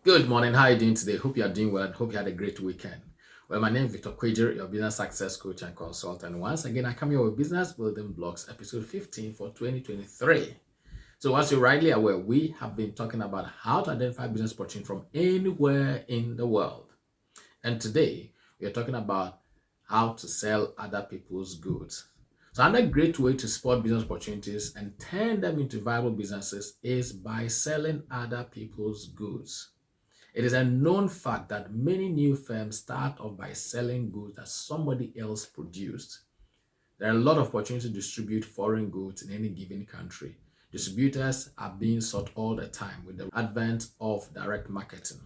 Good morning. How are you doing today? Hope you are doing well and hope you had a great weekend. Well, my name is Victor Quajer, your business success coach and consultant. Once again, I come here with Business Building Blocks, episode 15 for 2023. So, as you're rightly aware, we have been talking about how to identify business opportunity from anywhere in the world. And today, we are talking about how to sell other people's goods. So, another great way to spot business opportunities and turn them into viable businesses is by selling other people's goods. It is a known fact that many new firms start off by selling goods that somebody else produced. There are a lot of opportunities to distribute foreign goods in any given country. Distributors are being sought all the time with the advent of direct marketing.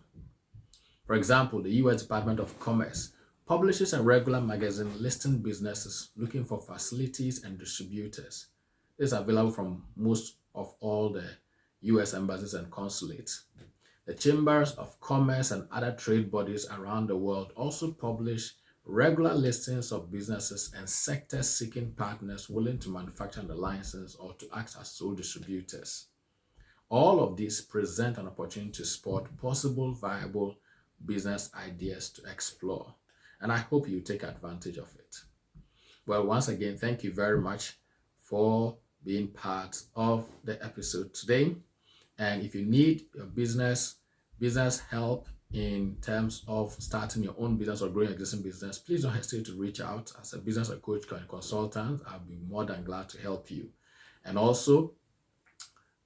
For example, the US Department of Commerce publishes a regular magazine listing businesses looking for facilities and distributors. This is available from most of all the US embassies and consulates. The chambers of commerce and other trade bodies around the world also publish regular listings of businesses and sectors seeking partners willing to manufacture under license or to act as sole distributors. All of these present an opportunity to spot possible viable business ideas to explore, and I hope you take advantage of it. Well, once again, thank you very much for being part of the episode today. And if you need your business help in terms of starting your own business or growing existing business, please don't hesitate to reach out. As a business or coach and consultant, I'll be more than glad to help you. And also,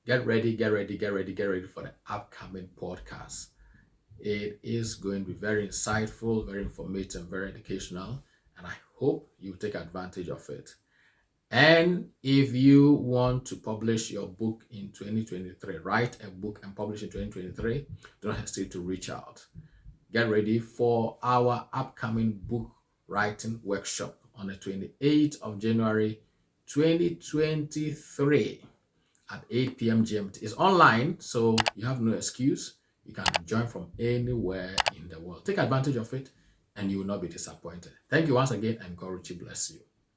get ready for the upcoming podcast. It is going to be very insightful, very informative, very educational, and I hope you take advantage of it. And if you want to publish your book in 2023, write a book and publish in 2023, don't hesitate to reach out. Get ready for our upcoming book writing workshop on the 28th of January 2023 at 8 p.m. GMT. It's online, so you have no excuse. You can join from anywhere in the world. Take advantage of it and you will not be disappointed. Thank you once again, and God richly bless you.